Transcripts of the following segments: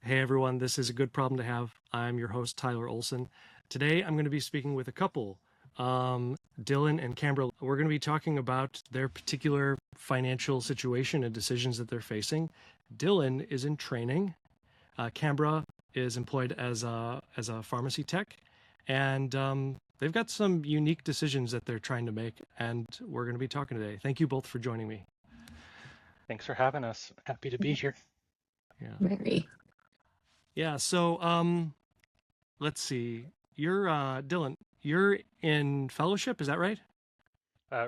Hey everyone, this is a good problem to have. I'm your host, Tyler Olson. Today I'm going to be speaking with a couple, Dylan and Cambra. We're going to be talking about their particular financial situation and decisions that they're facing. Dylan is in training. Cambra is employed as a pharmacy tech, and they've got some unique decisions that they're trying to make, and we're going to be talking today. Thank you both for joining me. Thanks for having us. Happy to be here. Yeah. Very. Yeah. So, let's see. You're Dylan. You're in fellowship, is that right?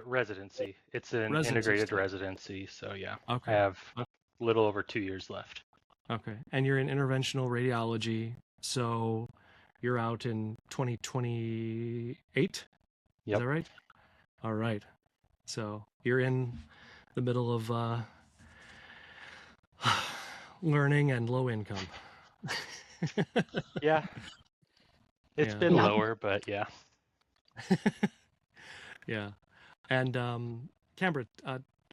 Residency. It's an Residency integrated still. residency, so yeah. Okay. I have a little over 2 years left. Okay. And you're in interventional radiology, so you're out in 2028? Yep. Is that right? All right. So you're in the middle of learning and low income. Yeah. It's Yeah. been Yeah. lower, but yeah. Yeah. And Cambra,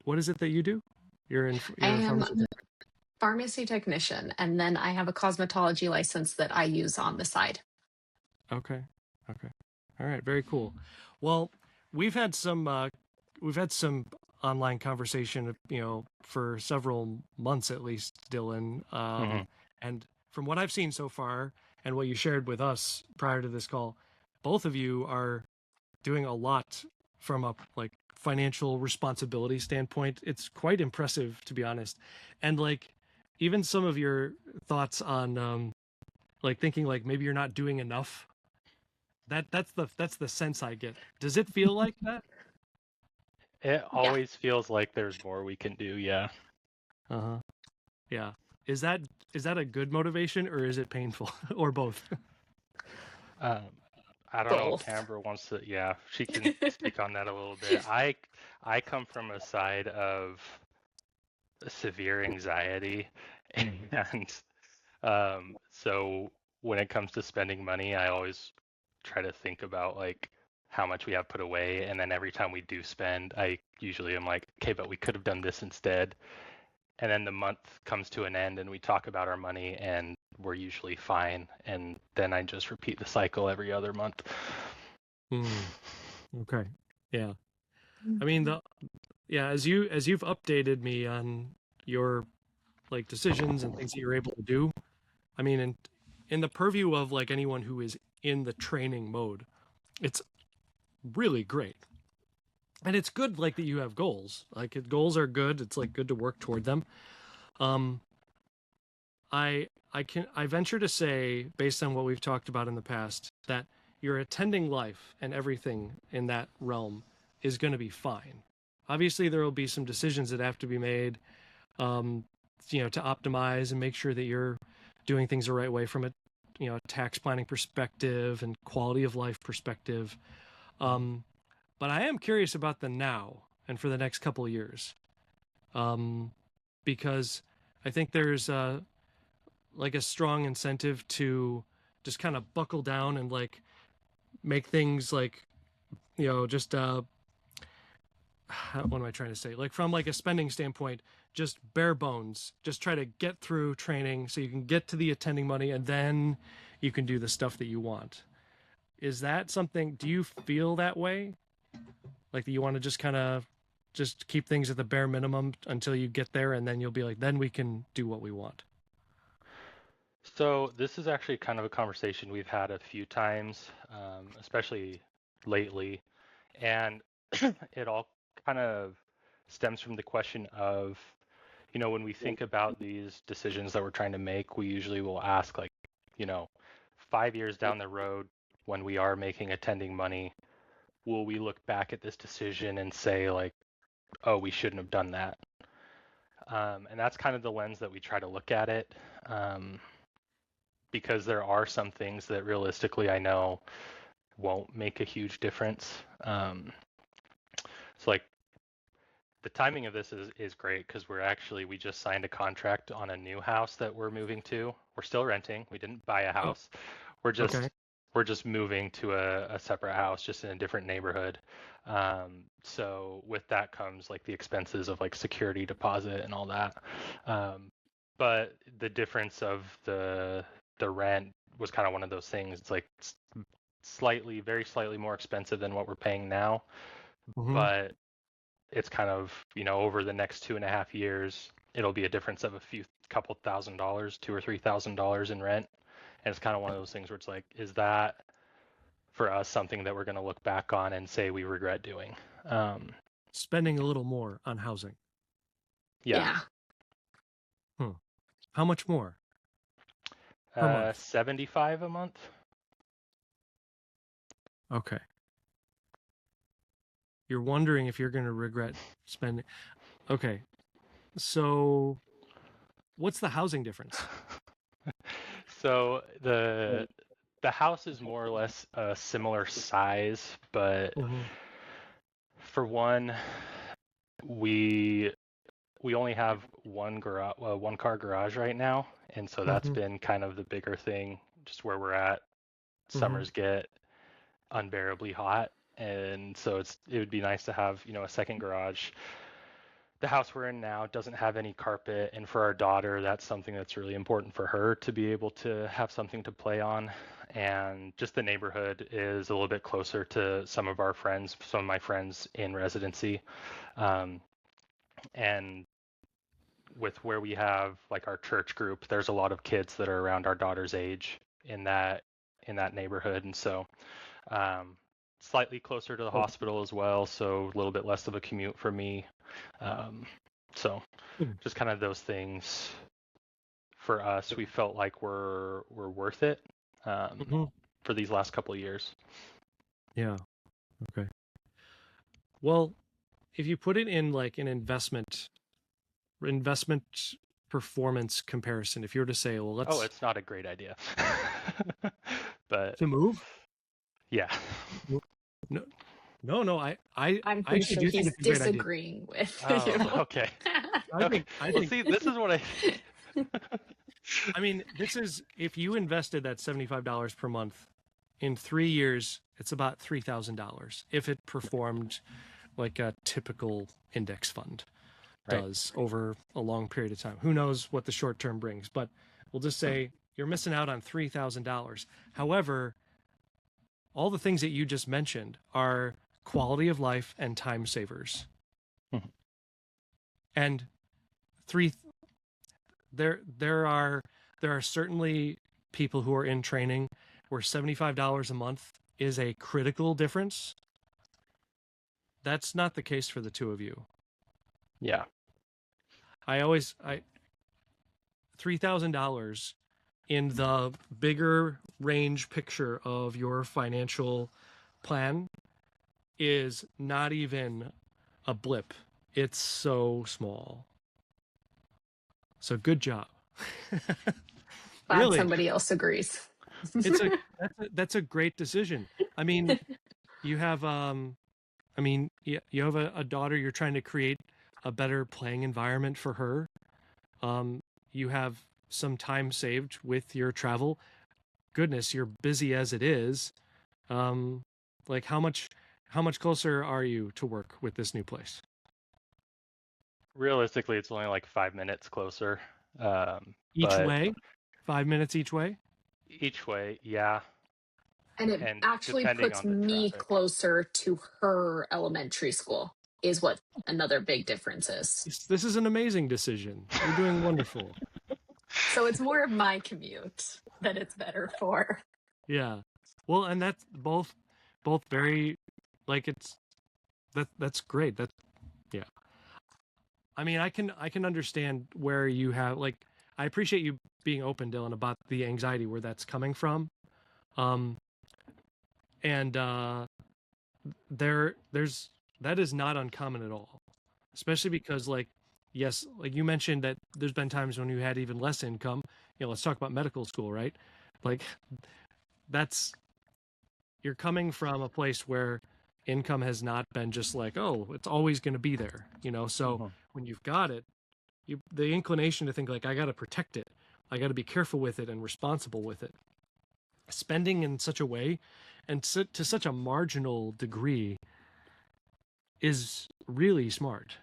what is it that you do? You're I a am pharmacy tech? pharmacy technician, and then I have a cosmetology license that I use on the side. Okay. Okay. All right. Very cool. Well, we've had some online conversation, for several months at least, Dylan. And from what I've seen so far, and what you shared with us prior to this call, both of you are doing a lot from a financial responsibility standpoint. It's quite impressive, to be honest. And even some of your thoughts on thinking maybe you're not doing enough. That's the sense I get. Does it feel like that? It always feels like there's more we can do, yeah. Uh-huh. Yeah. Is that a good motivation, or is it painful, or both? I don't know. Both. Cambra wants to, yeah, she can speak on that a little bit. I come from a side of severe anxiety, and so when it comes to spending money, I always try to think about how much we have put away, and then every time we do spend, I usually am like, okay, but we could have done this instead. And then the month comes to an end and we talk about our money and we're usually fine, and then I just repeat the cycle every other month. Okay. Yeah. I mean, as you've updated me on your decisions and things that you're able to do, I mean, in the purview of anyone who is in the training mode, it's really great. And it's good that you have goals. Goals are good. It's good to work toward them. I venture to say, based on what we've talked about in the past, that your attending life and everything in that realm is going to be fine. Obviously, there will be some decisions that have to be made, to optimize and make sure that you're doing things the right way from a tax planning perspective and quality of life perspective. But I am curious about the now and for the next couple of years, because I think there's a strong incentive to just kind of buckle down and make things just what am I trying to say? From a spending standpoint, just bare bones, just try to get through training so you can get to the attending money, and then you can do the stuff that you want. Is that something, do you feel that way? That you want to just kind of just keep things at the bare minimum until you get there, and then you'll be then we can do what we want? So this is actually kind of a conversation we've had a few times, especially lately, and it all kind of stems from the question of, when we think about these decisions that we're trying to make, we usually will ask 5 years down the road, when we are making attending money, will we look back at this decision and say oh, we shouldn't have done that? And that's kind of the lens that we try to look at it, because there are some things that realistically I know won't make a huge difference. So the timing of this is great, because we just signed a contract on a new house that we're moving to. We're still renting. We didn't buy a house. We're just moving to a separate house, just in a different neighborhood. So with that comes the expenses of security deposit and all that. but the difference of the rent was kind of one of those things. It's like very slightly more expensive than what we're paying now, but it's kind of, over the next 2.5 years, it'll be a difference of couple $1,000s, $2,000 or $3,000 in rent. And it's kind of one of those things where it's like, is that for us something that we're going to look back on and say we regret doing? Spending a little more on housing. Yeah. How much more? Per month? 75 a month. Okay. You're wondering if you're going to regret spending. Okay. So what's the housing difference? So the house is more or less a similar size, but for one, we only have one car garage right now, and so that's been kind of the bigger thing, just where we're at. Summers get unbearably hot, and so it would be nice to have, a second garage. The house we're in now doesn't have any carpet, and for our daughter, that's something that's really important for her to be able to have something to play on. And just the neighborhood is a little bit closer to some of my friends in residency. And with where we have like our church group, there's a lot of kids that are around our daughter's age in that neighborhood, and so slightly closer to the hospital as well, so a little bit less of a commute for me. So just kind of those things for us, we felt like we're worth it for these last couple of years. Yeah. Okay. Well, if you put it in like an investment performance comparison, if you were to say, well, let's... Oh, it's not a great idea. But to move? Yeah. No, I'm pretty sure he's disagreeing with you. Okay. See, this is what I mean, this is, if you invested that $75 per month in 3 years, it's about $3,000 if it performed like a typical index fund does over a long period of time. Who knows what the short term brings, but we'll just say you're missing out on $3,000. However, all the things that you just mentioned are quality of life and time savers. And there are certainly people who are in training where $75 a month is a critical difference. That's not the case for the two of you. Yeah. $3,000 in the bigger range picture of your financial plan is not even a blip. It's so small. So good job. Glad really, somebody else agrees. That's a great decision. I mean, you have you have a daughter. You're trying to create a better playing environment for her. You have some time saved with your travel. Goodness, you're busy as it is. Like how much closer are you to work with this new place? Realistically, it's only like 5 minutes closer. Each way? 5 minutes each way? Each way, yeah. And it actually puts me closer to her elementary school, is what another big difference is. This is an amazing decision. You're doing wonderful. So it's more of my commute that it's better for. Yeah. Well, and that's both very, like, that's great. Yeah. I mean, I can understand where you have, like, I appreciate you being open, Dylan, about the anxiety where that's coming from. There's that is not uncommon at all, especially because, like, yes, like you mentioned that there's been times when you had even less income. Let's talk about medical school, right? Like, you're coming from a place where income has not been just like, oh, it's always going to be there, so when you've got it, the inclination to think like, I got to protect it, I got to be careful with it and responsible with it. Spending in such a way and to such a marginal degree is really smart.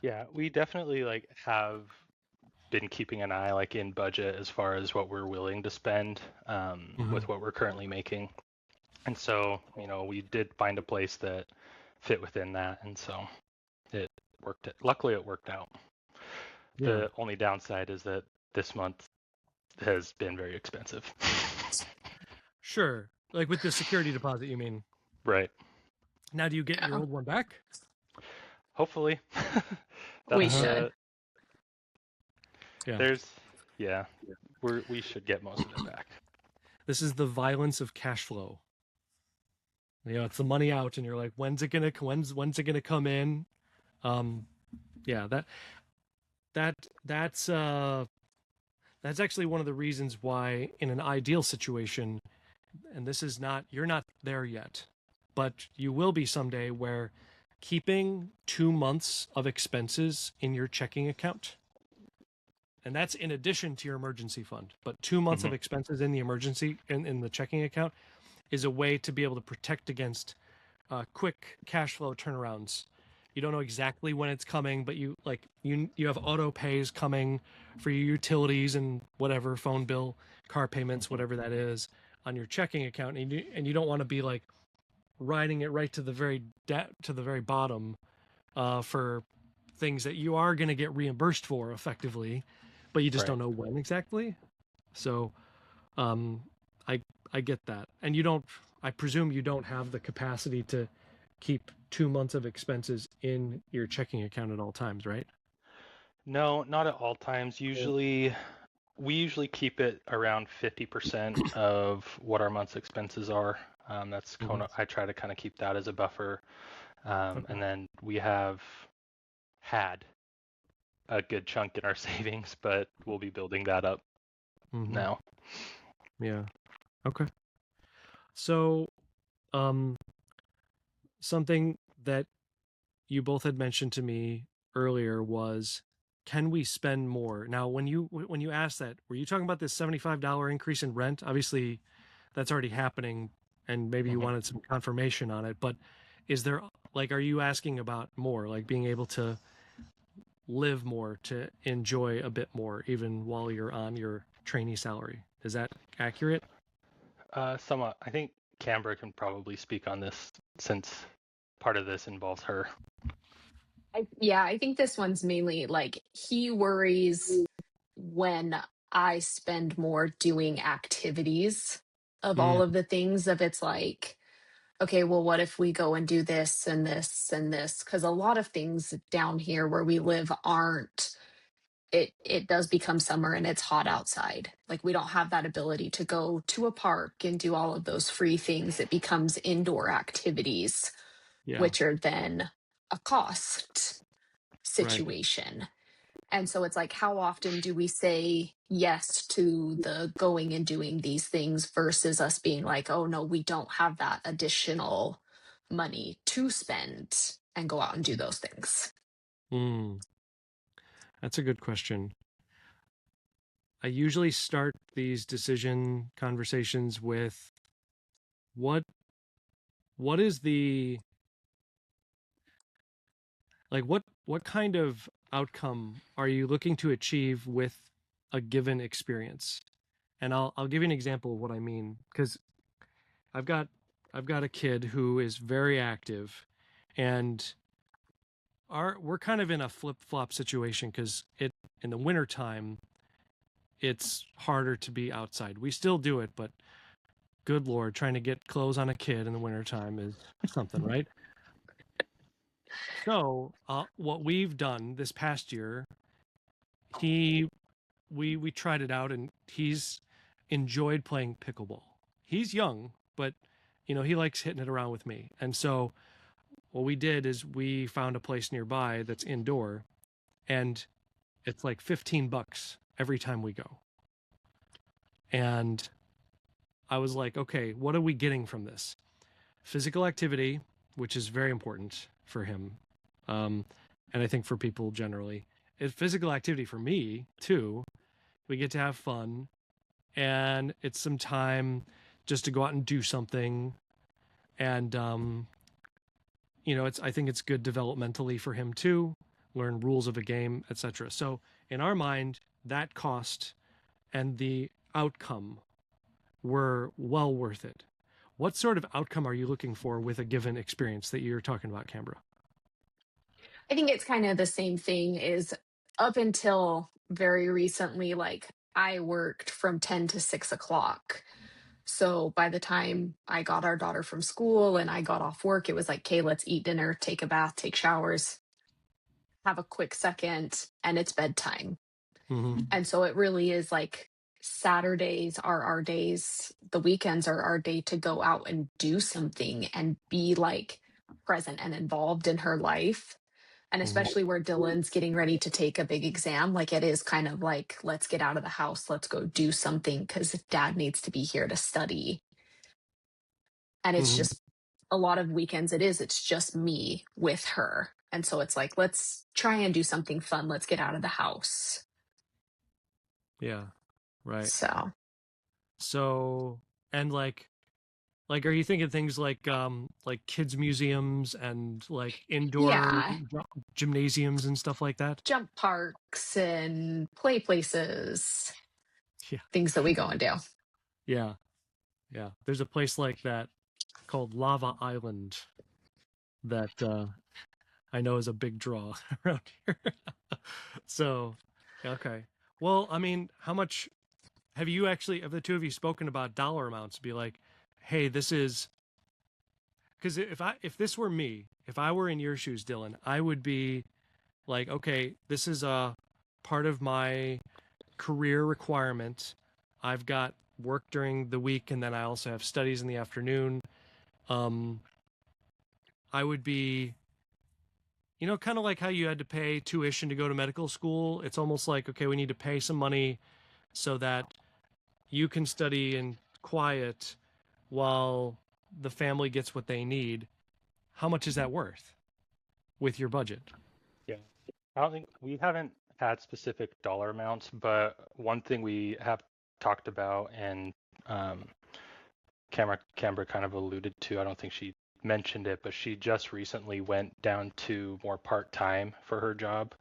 Yeah, we definitely like have been keeping an eye like in budget as far as what we're willing to spend with what we're currently making. And so, we did find a place that fit within that. And so it worked. Luckily, it worked out. Yeah. The only downside is that this month has been very expensive. Sure. Like with the security deposit, you mean? Right. Now, do you get your old one back? Hopefully. We should. We should get most of it back. This is the violence of cash flow. It's the money out, and you're like, when's it gonna come in? That's actually one of the reasons why, in an ideal situation, and you're not there yet, but you will be someday, where keeping 2 months of expenses in your checking account, and that's in addition to your emergency fund, but 2 months of expenses in the in the checking account is a way to be able to protect against quick cash flow turnarounds. You don't know exactly when it's coming, but you have auto pays coming for your utilities and whatever, phone bill, car payments, whatever that is, on your checking account, and you don't want to be like riding it right to the very bottom for things that you are going to get reimbursed for effectively, but you just don't know when exactly. So I get that. And I presume you don't have the capacity to keep 2 months of expenses in your checking account at all times, right? No, not at all times. We usually keep it around 50% of what our month's expenses are. That's I try to kind of keep that as a buffer. And then we have had a good chunk in our savings, but we'll be building that up now. Yeah. Okay. So, something that you both had mentioned to me earlier was, can we spend more? Now, when you asked that, were you talking about this $75 increase in rent? Obviously, that's already happening, and maybe you wanted some confirmation on it. But is there, are you asking about more, like being able to live more, to enjoy a bit more, even while you're on your trainee salary? Is that accurate? Somewhat. I think Cambra can probably speak on this, since part of this involves her. I think this one's mainly he worries when I spend more doing activities of all of the things, of it's like, okay, well, what if we go and do this and this and this? Because a lot of things down here where we live aren't, it does become summer and it's hot outside. Like, we don't have that ability to go to a park and do all of those free things. It becomes indoor activities, which are then a cost situation. Right. And so it's like, how often do we say yes to the going and doing these things versus us being like, oh no, we don't have that additional money to spend and go out and do those things? That's a good question. I usually start these decision conversations with, what is the, what kind of outcome are you looking to achieve with a given experience? And I'll give you an example of what I mean, because I've got a kid who is very active, and we're kind of in a flip-flop situation, because in the wintertime, it's harder to be outside. We still do it, but good Lord, trying to get clothes on a kid in the wintertime is something, right? So what we've done this past year, we tried it out, and he's enjoyed playing pickleball. He's young, but he likes hitting it around with me. And so what we did is we found a place nearby that's indoor, and it's like $15 every time we go. And I was like, okay, what are we getting from this? Physical activity, which is very important for him. And I think for people generally. It's physical activity for me too. We get to have fun, and it's some time just to go out and do something. And, I think it's good developmentally for him too, learn rules of a game, etc. So in our mind, that cost and the outcome were well worth it. What sort of outcome are you looking for with a given experience that you're talking about, Cambra? I think it's kind of the same thing is up until very recently, like I worked from 10 to 6 o'clock. So by the time I got our daughter from school and I got off work, it was like, okay, let's eat dinner, take a bath, take showers, have a quick second, and it's bedtime. Mm-hmm. And so it really is like Saturdays are our days, the weekends are our day to go out and do something and be like present and involved in her life. And especially where Dylan's getting ready to take a big exam, like it is kind of like, let's get out of the house, let's go do something because dad needs to be here to study. And it's Mm-hmm. just a lot of weekends, it's just me with her. And so it's like, let's try and do something fun. Let's get out of the house. Yeah. Right. So, And like, are you thinking things like kids museums and like indoor yeah, gymnasiums and stuff like that? jump parks and play places, Yeah. things that we go and do. Yeah. Yeah. There's a place like that called Lava Island that I know is a big draw around here. So, okay. Well, I mean, how much have the two of you spoken about dollar amounts? Be like, hey, this is because if this were me, if I were in your shoes, Dylan, I would be like, okay, this is a part of my career requirement. I've got work during the week, and then I also have studies in the afternoon. I would be, kind of like how you had to pay tuition to go to medical school. It's almost like, okay, we need to pay some money so that you can study in quiet while the family gets what they need. How much is that worth with your budget? Yeah. I don't think we haven't had specific dollar amounts, but one thing we have talked about and Cambra kind of alluded to, I don't think she mentioned it, but she just recently went down to more part-time for her job.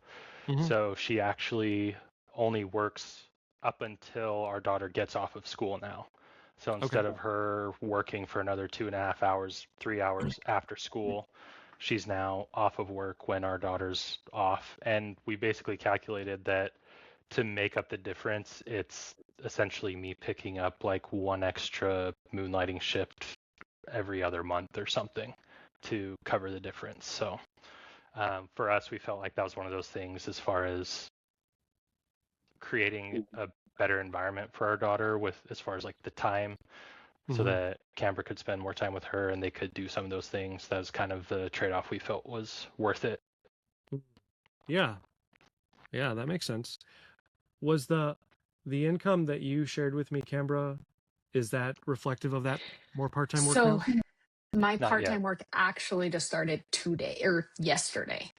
Mm-hmm. So she actually only works up until our daughter gets off of school now. So instead of her working for another 2.5 hours, 3 hours after school, she's now off of work when our daughter's off. And we basically calculated that to make up the difference, it's essentially me picking up like one extra moonlighting shift every other month or something to cover the difference. So for us, we felt like that was one of those things as far as creating a better environment for our daughter with as far as like the time so that Cambra could spend more time with her and they could do some of those things. That was kind of the trade-off we felt was worth it. Yeah. Yeah, that makes sense. Was the income that you shared with me, Cambra, is that reflective of that more part-time work So now? my Not part-time yet. work actually just started yesterday.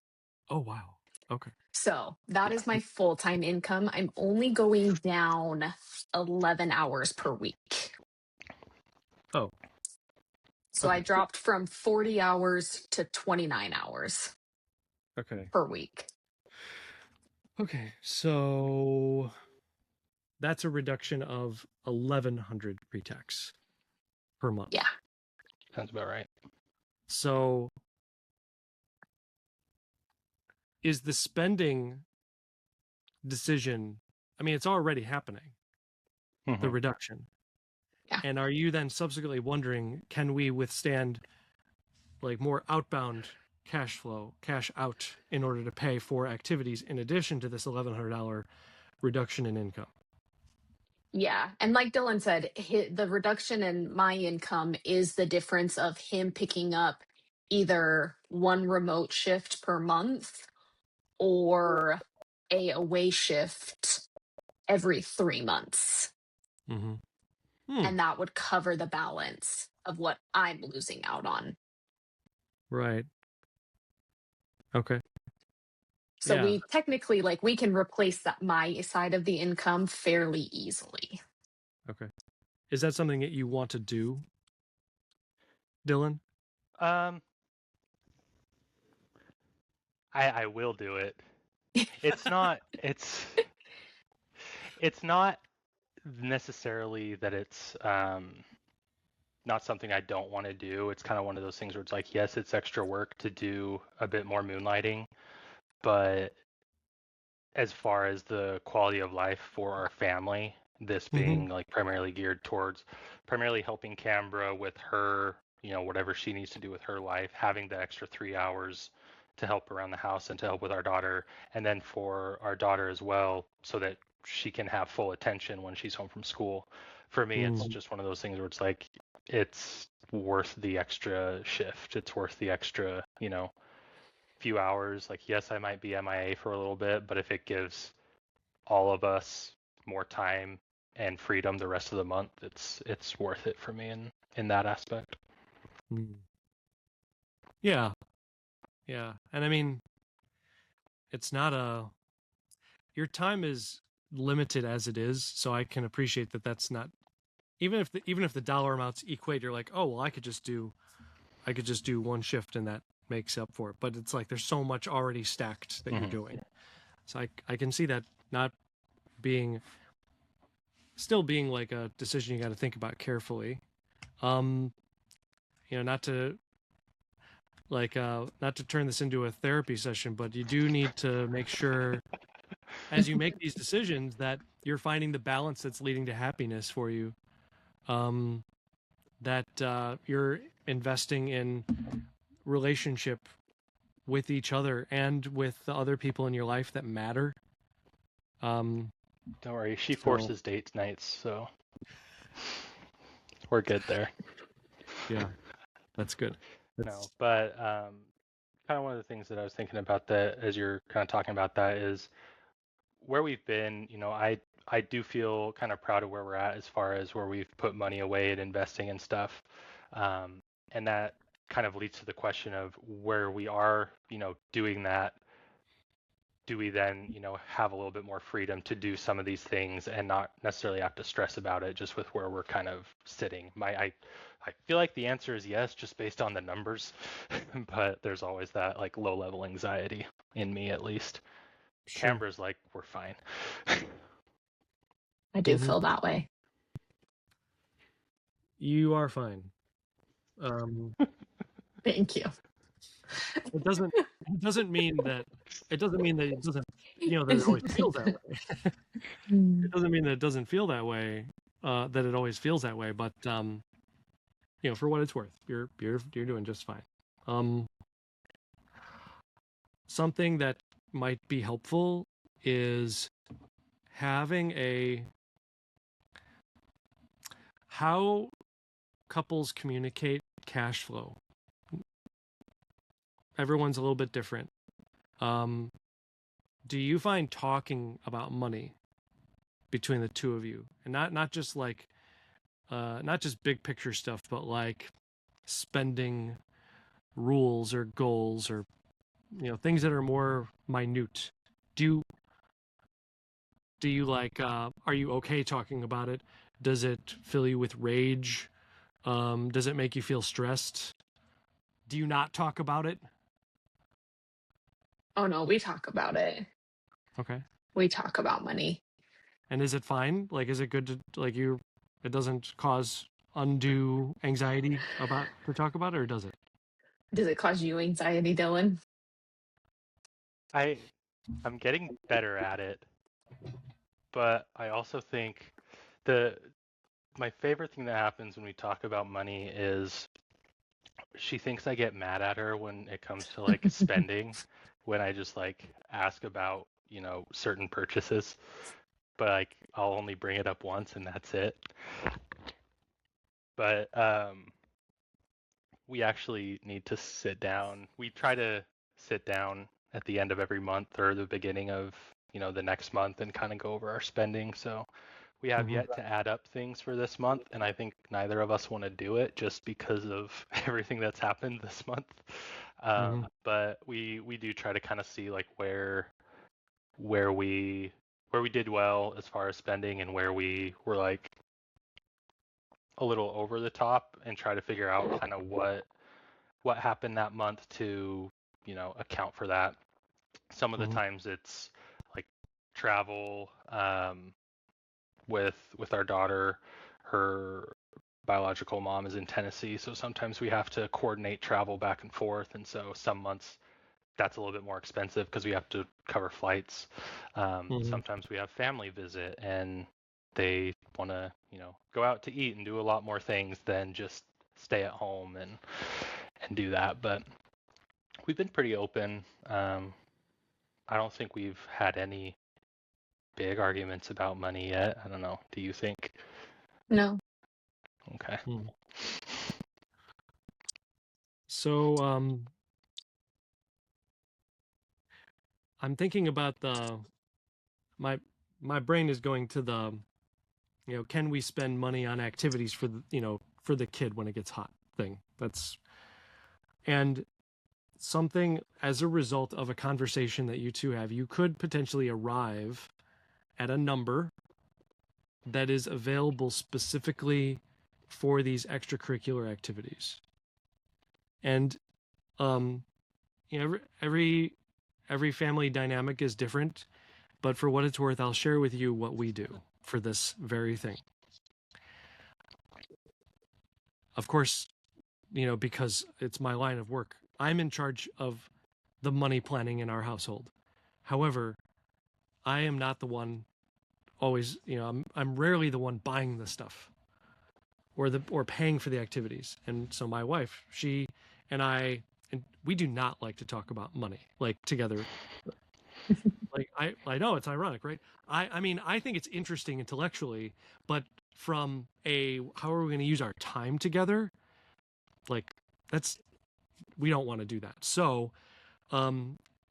Oh, wow. Okay. So that is my full-time income. I'm only going down 11 hours per week. Oh. So I dropped from 40 hours to 29 hours per week. Okay. So that's a reduction of 1,100 pre-tax per month. Yeah. Sounds about right. So is the spending decision, I mean, it's already happening, the reduction. Yeah. And are you then subsequently wondering, can we withstand like more outbound cash flow, cash out in order to pay for activities in addition to this $1,100 reduction in income? Yeah. And like Dylan said, the reduction in my income is the difference of him picking up either one remote shift per month or a away shift every 3 months. And that would cover the balance of what I'm losing out on. Right. Okay. So we technically, like, we can replace my side of the income fairly easily. Okay. Is that something that you want to do, Dylan? I will do it. It's not, it's not necessarily that it's not something I don't want to do. It's kind of one of those things where it's like, yes, it's extra work to do a bit more moonlighting, but as far as the quality of life for our family, this being like primarily geared towards primarily helping Cambra with her, whatever she needs to do with her life, having the extra 3 hours to help around the house and to help with our daughter, and then for our daughter as well, so that she can have full attention when she's home from school. For me, it's just one of those things where it's like, it's worth the extra shift. It's worth the extra, few hours. Like, yes, I might be MIA for a little bit, but if it gives all of us more time and freedom the rest of the month, it's worth it for me in that aspect. Yeah. And I mean, it's not your time is limited as it is, so I can appreciate that that's not, even if the dollar amounts equate, you're like, oh well, I could just do one shift and that makes up for it. But it's like there's so much already stacked that you're doing. So I can see that not still being like a decision you got to think about carefully. Not to turn this into a therapy session, but you do need to make sure as you make these decisions that you're finding the balance that's leading to happiness for you. That you're investing in relationship with each other and with the other people in your life that matter. Don't worry, she forces date nights, so we're good there. Yeah, that's good. No, but kind of one of the things that I was thinking about that as you're kind of talking about that is where we've been. I do feel kind of proud of where we're at as far as where we've put money away and investing and stuff, and that kind of leads to the question of where we are, doing that. Do we then, have a little bit more freedom to do some of these things and not necessarily have to stress about it just with where we're kind of sitting? I feel like the answer is yes, just based on the numbers, but there's always that like low level anxiety in me, at least. Sure. Cambra's like, we're fine. I do feel that way. You are fine. Thank you. It doesn't mean that it doesn't, that it always feels that way. It doesn't mean that it doesn't feel that way, that it always feels that way, but for what it's worth, you're doing just fine. Something that might be helpful is having how couples communicate cash flow. Everyone's a little bit different. Do you find talking about money between the two of you, and not just like not just big picture stuff, but like spending rules or goals or things that are more minute? Do you like are you okay talking about it? Does it fill you with rage? Does it make you feel stressed? Do you not talk about it? Oh no, we talk about it. Okay. We talk about money. And is it fine? Like, is it good to it doesn't cause undue anxiety to talk about it, or does it? Does it cause you anxiety, Dylan? I'm getting better at it, but I also think my favorite thing that happens when we talk about money is she thinks I get mad at her when it comes to like spending, when I just like ask about, certain purchases, but like I'll only bring it up once and that's it. But we actually need to sit down. We try to sit down at the end of every month or the beginning of, the next month and kind of go over our spending. So we have yet to add up things for this month, and I think neither of us want to do it just because of everything that's happened this month. But we do try to kind of see like where we did well as far as spending and where we were like a little over the top, and try to figure out kind of what happened that month to account for that. Some of the times it's like travel, with our daughter. Her biological mom is in Tennessee, so sometimes we have to coordinate travel back and forth, and so some months that's a little bit more expensive because we have to cover flights. Sometimes we have family visit, and they want to, go out to eat and do a lot more things than just stay at home and do that. But we've been pretty open. I don't think we've had any big arguments about money yet. I don't know. Do you think? No. Okay. So I'm thinking about my brain is going to the, can we spend money on activities for the kid when it gets hot thing. And something as a result of a conversation that you two have, you could potentially arrive at a number that is available specifically for these extracurricular activities. And every family dynamic is different, but for what it's worth, I'll share with you what we do for this very thing. Of course, because it's my line of work, I'm in charge of the money planning in our household. However, I am not the one always, I'm rarely the one buying the stuff or paying for the activities. And so my wife, she and I, and we do not like to talk about money like together. Like I know it's ironic, right? I mean, I think it's interesting intellectually, but from how are we going to use our time together? Like we don't want to do that. So,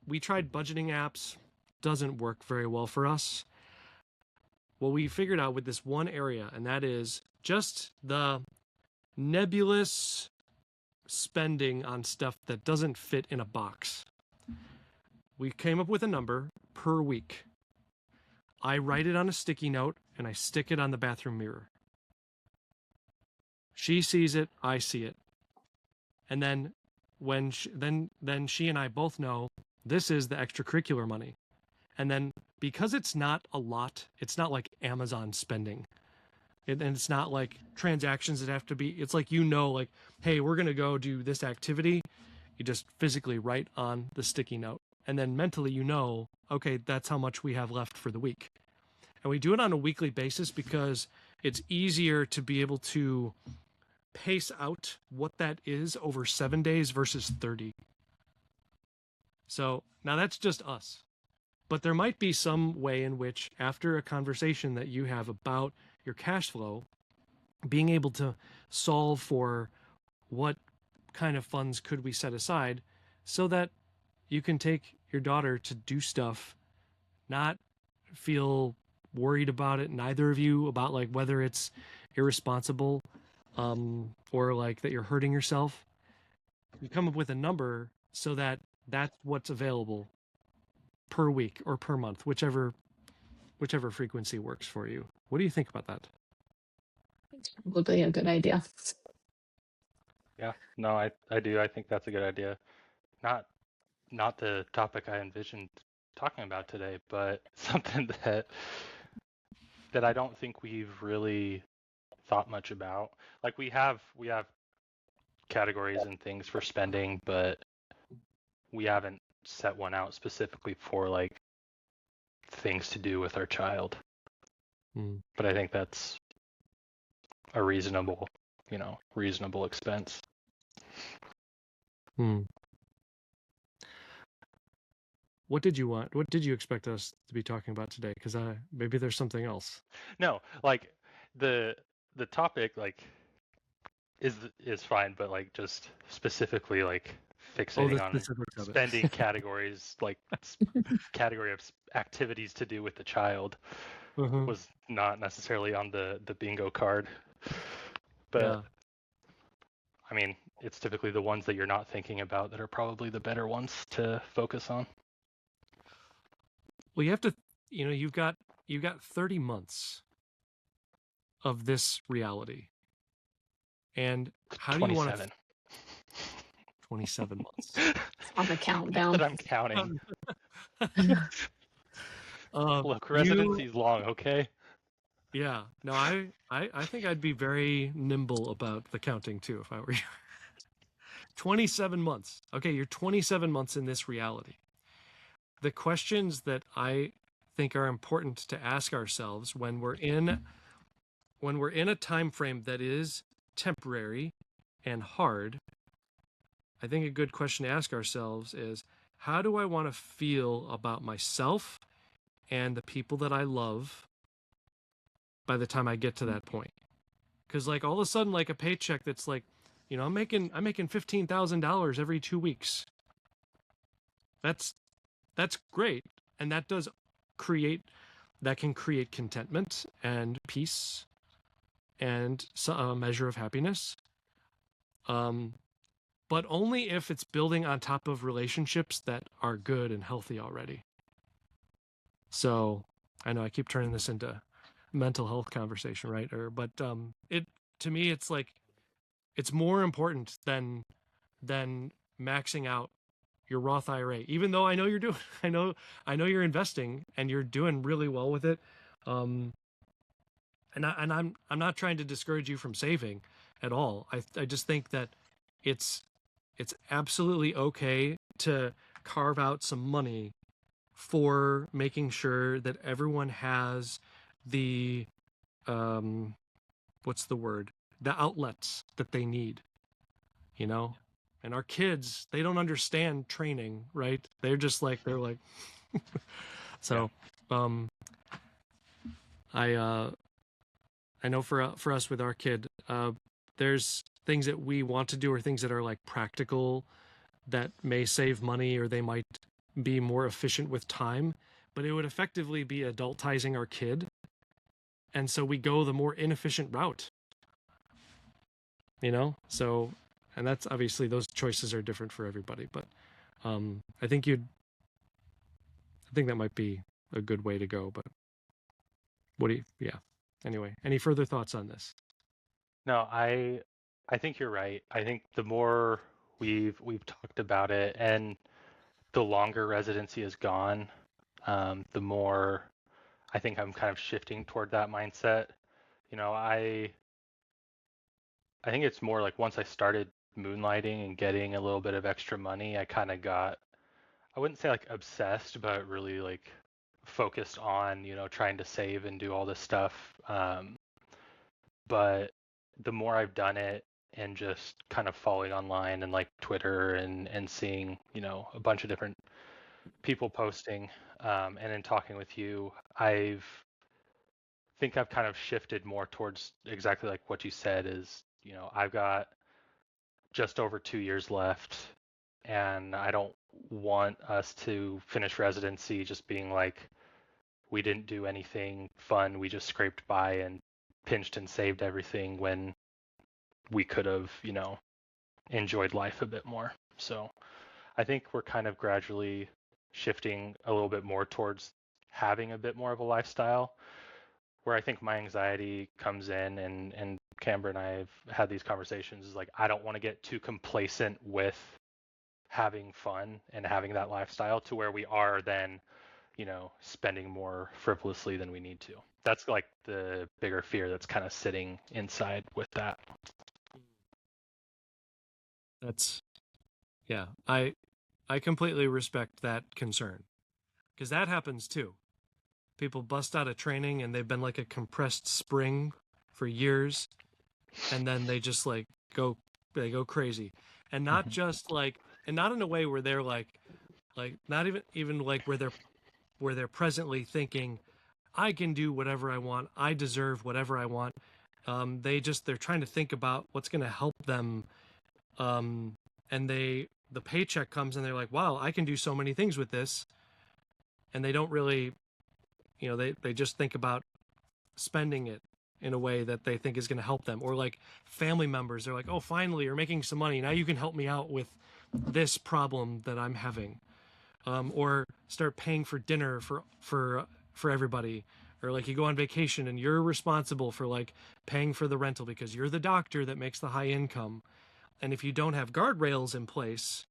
we tried budgeting apps, doesn't work very well for us. What we figured out with this one area, and that is just the nebulous spending on stuff that doesn't fit in a box. We came up with a number per week. I write it on a sticky note and I stick it on the bathroom mirror. She sees it, I see it. And then when then she and I both know this is the extracurricular money. And then because it's not a lot, it's not like Amazon spending. And it's not like transactions that have to be, it's like, like, hey, we're going to go do this activity. You just physically write on the sticky note. And then mentally, okay, that's how much we have left for the week. And we do it on a weekly basis because it's easier to be able to pace out what that is over 7 days versus 30. So now that's just us. But there might be some way in which, after a conversation that you have about your cash flow, being able to solve for what kind of funds could we set aside so that you can take your daughter to do stuff, not feel worried about it, neither of you, about like whether it's irresponsible or like that you're hurting yourself. You come up with a number so that that's what's available per week or per month, whichever frequency works for you. What do you think about that? It's probably a good idea. Yeah, no, I do. I think that's a good idea. Not the topic I envisioned talking about today, but something that I don't think we've really thought much about. Like we have categories and things for spending, but we haven't set one out specifically for like things to do with our child. But I think that's a reasonable expense. What did you want? What did you expect us to be talking about today? Because maybe there's something else. No, like the topic like is fine, but like just specifically like fixating on spending categories, like category of activities to do with the child was not necessarily on the bingo card. But yeah. I mean, it's typically the ones that you're not thinking about that are probably the better ones to focus on. Well, you have to, you've got 30 months of this reality. And how 27. Do you want to 27 months. On the countdown. That I'm counting. Look, residency's long, okay? Yeah. No, I think I'd be very nimble about the counting too if I were you. 27 months. Okay, you're 27 months in this reality. The questions that I think are important to ask ourselves when we're in a time frame that is temporary and hard, I think a good question to ask ourselves is, how do I want to feel about myself and the people that I love by the time I get to that point? Because like all of a sudden, like a paycheck that's like, I'm making $15,000 every 2 weeks. That's great, and that can create contentment and peace and a measure of happiness. But only if it's building on top of relationships that are good and healthy already. So I know I keep turning this into mental health conversation, right? But it, to me, it's like, it's more important than maxing out your Roth IRA. Even though I know you're doing, I know you're investing and you're doing really well with it. And I'm not trying to discourage you from saving at all. I just think that it's absolutely okay to carve out some money for making sure that everyone has the what's the word? The outlets that they need, And our kids, they don't understand training, right? They're like so I know for us with our kid, there's things that we want to do or things that are like practical that may save money or they might be more efficient with time, but it would effectively be adultizing our kid. And so we go the more inefficient route, So, and that's obviously, those choices are different for everybody, but I think that might be a good way to go, but yeah. Anyway, any further thoughts on this? No, I think you're right. I think the more we've talked about it and the longer residency is gone, the more I think I'm kind of shifting toward that mindset. I think it's more like once I started moonlighting and getting a little bit of extra money, I kind of got, I wouldn't say like obsessed, but really like focused on, trying to save and do all this stuff. But the more I've done it and just kind of following online and like Twitter and seeing, a bunch of different people posting, and in talking with you, I've kind of shifted more towards exactly like what you said is, I've got just over 2 years left, and I don't want us to finish residency just being like, we didn't do anything fun, we just scraped by and pinched and saved everything when we could have, enjoyed life a bit more. So I think we're kind of gradually shifting a little bit more towards having a bit more of a lifestyle, where I think my anxiety comes in, and Cambra and I have had these conversations, is like, I don't want to get too complacent with having fun and having that lifestyle to where we are then, spending more frivolously than we need to. That's like the bigger fear that's kind of sitting inside with that. Yeah, I completely respect that concern, because that happens too. People bust out of training and they've been like a compressed spring for years, and then they just like go crazy, and not just like, and not in a way where they're like not even like where they're presently thinking, I can do whatever I want, I deserve whatever I want. They're trying to think about what's going to help them, and the paycheck comes and they're like, wow, I can do so many things with this, and they don't really, they just think about spending it in a way that they think is going to help them. Or like family members, they're like, oh, finally you're making some money, now you can help me out with this problem that I'm having. Or start paying for dinner for everybody, or like you go on vacation and you're responsible for like paying for the rental because you're the doctor that makes the high income. And if you don't have guardrails in place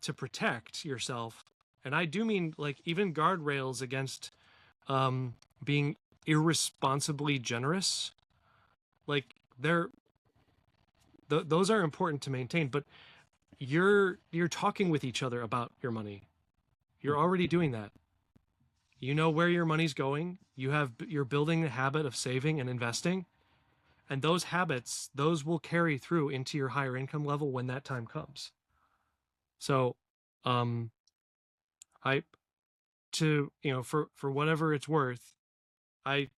to protect yourself, and I do mean like even guardrails against being irresponsibly generous. Like those are important to maintain, but you're talking with each other about your money. You're already doing that. You know where your money's going. You're building the habit of saving and investing, and those habits, those will carry through into your higher income level when that time comes. So, I to for whatever it's worth, I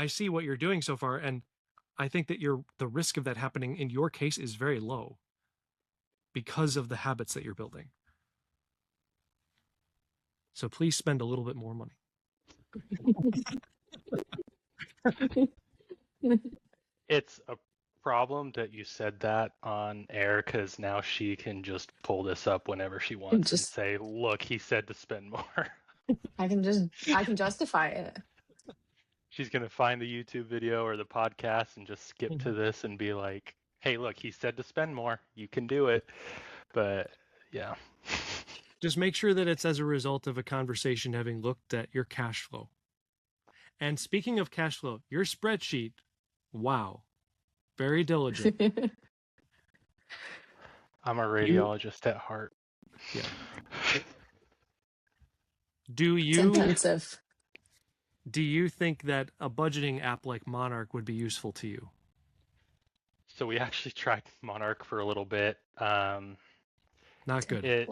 see what you're doing so far, and I think that the risk of that happening in your case is very low because of the habits that you're building. So please spend a little bit more money. It's a problem that you said that on air, because now she can just pull this up whenever she wants and say, look, he said to spend more. I can justify it. She's going to find the YouTube video or the podcast and just skip to this and be like, hey, look, he said to spend more. You can do it. But yeah. Just make sure that it's as a result of a conversation having looked at your cash flow. And speaking of cash flow, your spreadsheet, wow, very diligent. I'm a radiologist at heart. Yeah. It's intensive. Do you think that a budgeting app like Monarch would be useful to you? So we actually tried Monarch for a little bit. Not good.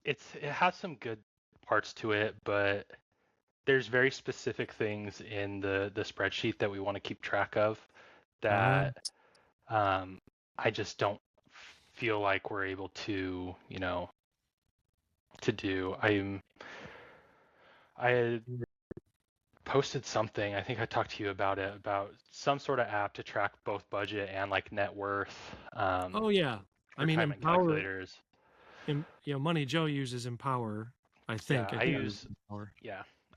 It has some good parts to it, but there's very specific things in the spreadsheet that we want to keep track of that I just don't feel like we're able to, to do. I had posted something, I think I talked to you about it, about some sort of app to track both budget and like net worth. Oh yeah. I mean, Empower calculators. Money Joe uses Empower, I think. Yeah,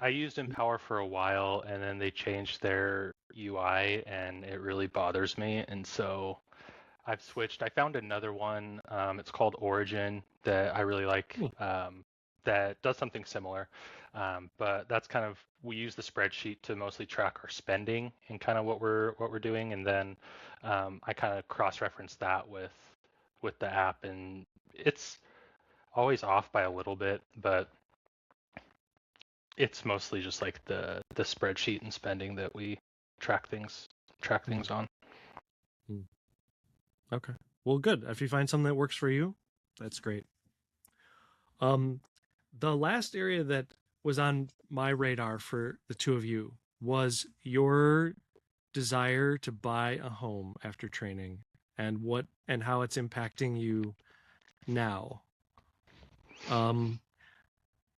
I used Empower for a while, and then they changed their UI, and it really bothers me. And so I've switched. I found another one. It's called Origin that I really like. That does something similar, but that's kind of, we use the spreadsheet to mostly track our spending and kind of what we're doing, and then I kind of cross-reference that with the app, and it's always off by a little bit, but it's mostly just like the spreadsheet and spending that we track things on. Okay. Well, good. If you find something that works for you, that's great. The last area that was on my radar for the two of you was your desire to buy a home after training, and how it's impacting you now.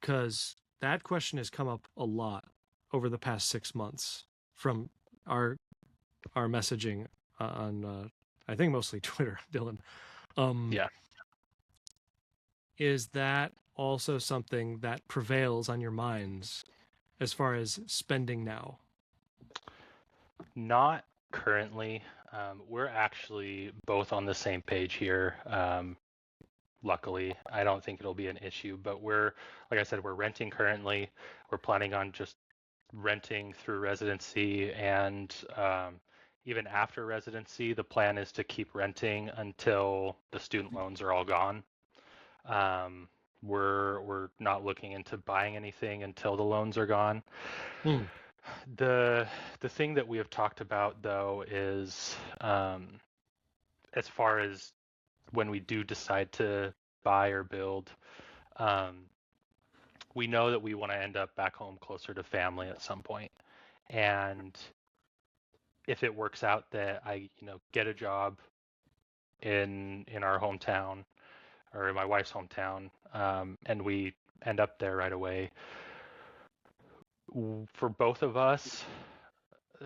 Because that question has come up a lot over the past 6 months from our messaging on I think mostly Twitter, Dylan. Yeah. Is that also something that prevails on your minds as far as spending now? Not currently. We're actually both on the same page here. Luckily, I don't think it'll be an issue, but like I said, we're renting currently. We're planning on just renting through residency, and even after residency, the plan is to keep renting until the student loans are all gone. We're not looking into buying anything until the loans are gone. The thing that we have talked about, though, is as far as when we do decide to buy or build, we know that we want to end up back home closer to family at some point. And if it works out that I, get a job in our hometown or in my wife's hometown, and we end up there right away, for both of us,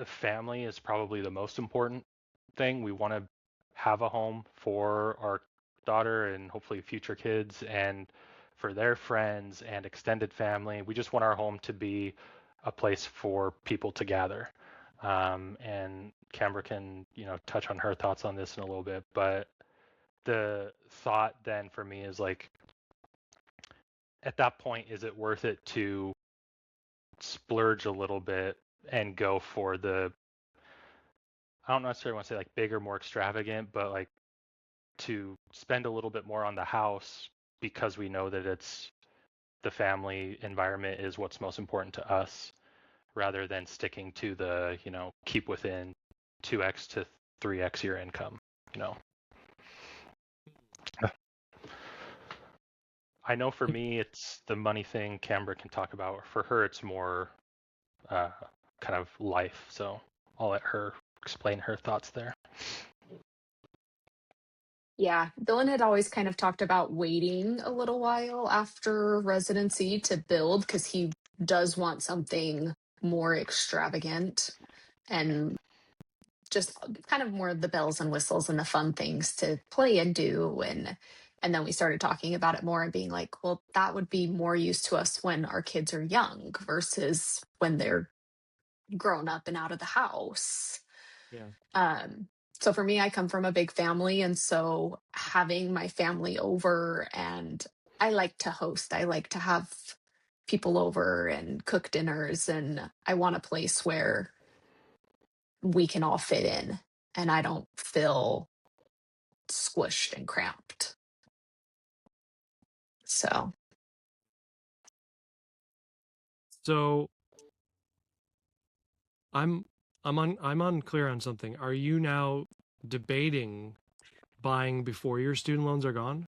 family is probably the most important thing. We want to have a home for our daughter and hopefully future kids, and for their friends and extended family. We just want our home to be a place for people to gather. And Cambra can, touch on her thoughts on this in a little bit, but the thought then for me is like, at that point, is it worth it to splurge a little bit and go for the, I don't necessarily want to say like bigger, more extravagant, but like to spend a little bit more on the house because we know that it's the family environment is what's most important to us, rather than sticking to the, keep within 2x to 3x your income, you know. I know for me, it's the money thing Cambra can talk about. For her, it's more kind of life. So I'll let her explain her thoughts there. Yeah, Dylan had always kind of talked about waiting a little while after residency to build because he does want something more extravagant and just kind of more the bells and whistles and the fun things to play and do. And then we started talking about it more and being like, well, that would be more use to us when our kids are young versus when they're grown up and out of the house. Yeah. So for me, I come from a big family, and so having my family over, and I like to host. I like to have people over and cook dinners, and I want a place where we can all fit in and I don't feel squished and cramped. So So I'm I'm unclear on something. Are you now debating buying before your student loans are gone?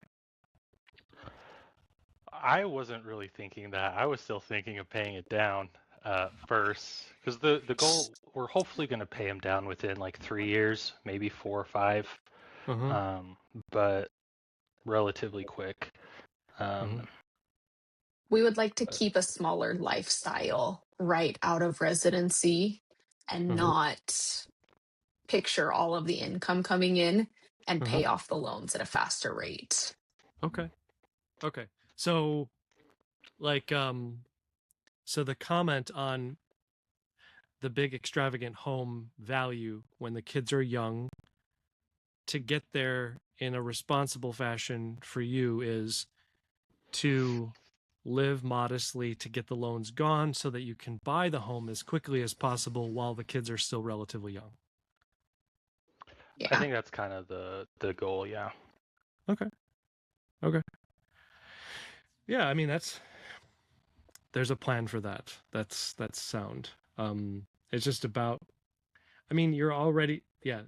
I wasn't really thinking that. I was still thinking of paying it down first, because the goal, we're hopefully going to pay them down within like 3 years, maybe 4 or 5, Uh-huh. but relatively quick. we would like to keep a smaller lifestyle right out of residency and Uh-huh. not picture all of the income coming in and Uh-huh. pay off the loans at a faster rate. Okay. Okay. So like so the comment on the big extravagant home value when the kids are young to get there in a responsible fashion for you is to live modestly to get the loans gone so that you can buy the home as quickly as possible while the kids are still relatively young. Yeah. I think that's kind of the goal, yeah. Okay. Okay. Yeah, I mean there's a plan for that. That's sound. It's just about, I mean, you're already, yeah,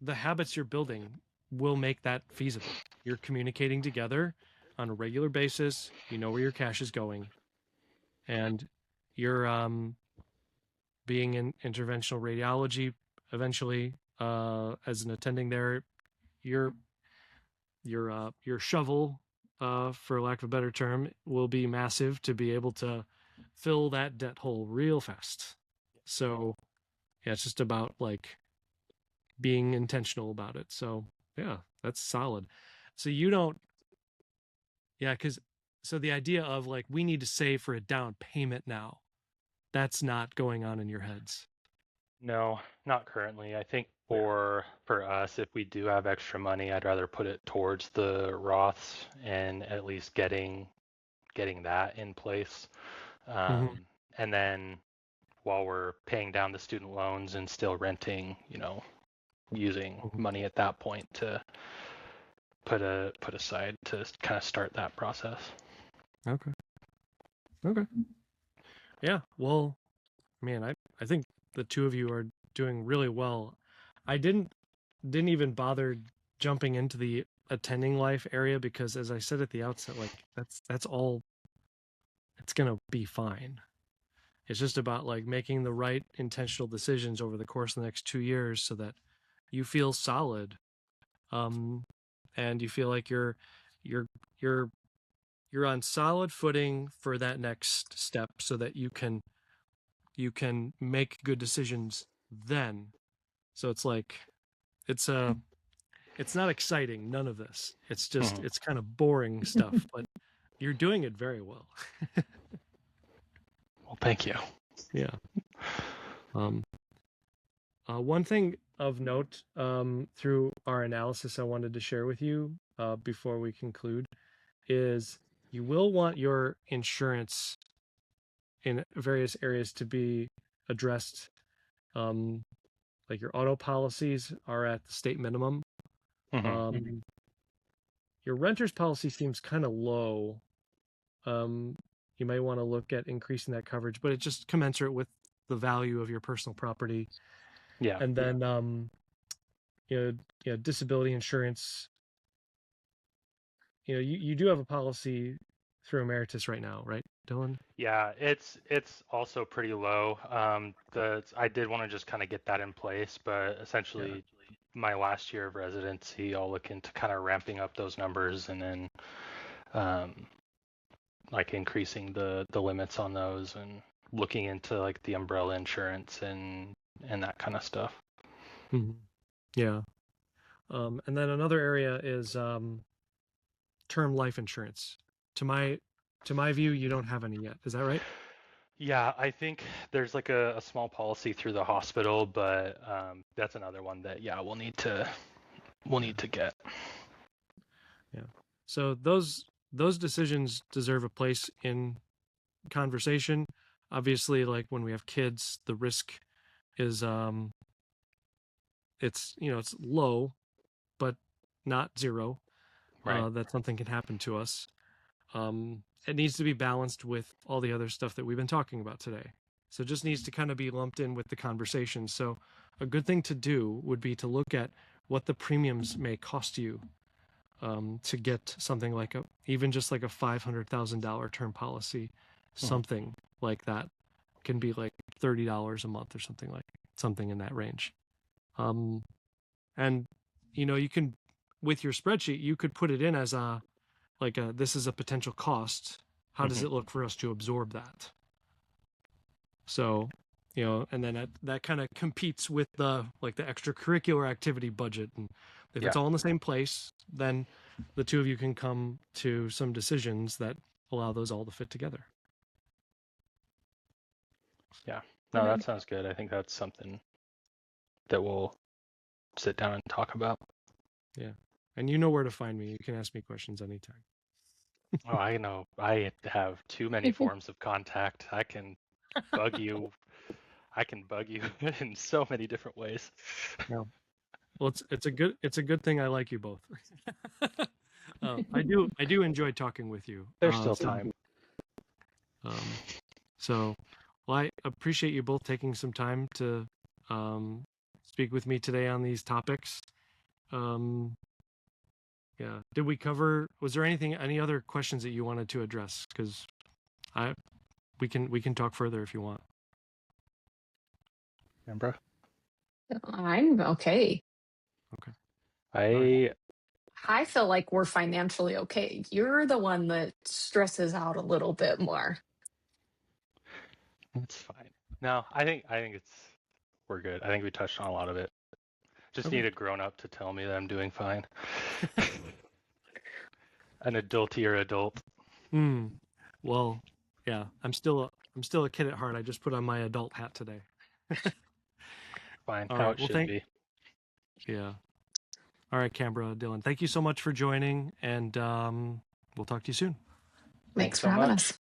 the habits you're building will make that feasible. You're communicating together on a regular basis. You know where your cash is going, and you're being in interventional radiology eventually as an attending there. Your your shovel, for lack of a better term, will be massive to be able to fill that debt hole real fast. So yeah, it's just about like being intentional about it. So yeah, that's solid. So you don't, yeah, because so the idea of like we need to save for a down payment now, that's not going on in your heads. No, not currently. I think for us, if we do have extra money, I'd rather put it towards the Roths and at least getting that in place. Mm-hmm. And then while we're paying down the student loans and still renting, using Mm-hmm. money at that point to put aside to kind of start that process. Okay. Okay. Yeah. Well, man, I think the two of you are doing really well. I didn't even bother jumping into the attending life area because as I said at the outset, like that's all, it's gonna be fine. It's just about like making the right intentional decisions over the course of the next 2 years so that you feel solid. And you feel like you're you're you're on solid footing for that next step so that you can make good decisions then. So it's like it's it's not exciting, none of this. It's just it's kind of boring stuff, but you're doing it very well. Well, thank you. Yeah. One thing of note through our analysis I wanted to share with you before we conclude is you will want your insurance in various areas to be addressed. Like your auto policies are at the state minimum. Your renter's policy seems kind of low. You might want to look at increasing that coverage, but it's just commensurate with the value of your personal property. Yeah. And then, disability insurance. You do have a policy through Emeritus right now, right, Dylan? Yeah, it's also pretty low. I did want to just kind of get that in place, but essentially my last year of residency, I'll look into kind of ramping up those numbers and then like increasing the limits on those and looking into like the umbrella insurance and that kind of stuff. Mm-hmm. Yeah. And then another area is term life insurance. To my view, you don't have any yet. Is that right? Yeah, I think there's like a small policy through the hospital, but that's another one that we'll need to get. Yeah. So those decisions deserve a place in conversation. Obviously, like when we have kids, the risk is it's low, but not zero. Right. That something can happen to us. It needs to be balanced with all the other stuff that we've been talking about today. So it just needs to kind of be lumped in with the conversation. So a good thing to do would be to look at what the premiums may cost you to get something like even just like a $500,000 term policy, something like that can be like $30 a month or something in that range. And you can, with your spreadsheet, you could put it in as this is a potential cost. How does it look for us to absorb that? So, and then that kind of competes with the extracurricular activity budget. And if it's all in the same place, then the two of you can come to some decisions that allow those all to fit together. Yeah. No, that sounds good. I think that's something that we'll sit down and talk about. Yeah. And you know where to find me. You can ask me questions anytime. Oh, I know. I have too many forms of contact. I can bug you. In so many different ways. No. Well, it's a good thing I like you both. I do enjoy talking with you. There's still time. So, well, I appreciate you both taking some time to speak with me today on these topics. Yeah. Did we cover? Was there any other questions that you wanted to address? Because we can talk further if you want. Cambra? I'm okay. Okay. I feel like we're financially okay. You're the one that stresses out a little bit more. That's fine. No, I think we're good. I think we touched on a lot of it. Just need a grown up to tell me that I'm doing fine. An adultier adult. Well, yeah, I'm still a kid at heart. I just put on my adult hat today. Fine, how it should be. Yeah. All right, Cambra, Dylan, thank you so much for joining, and we'll talk to you soon. Thanks for having us.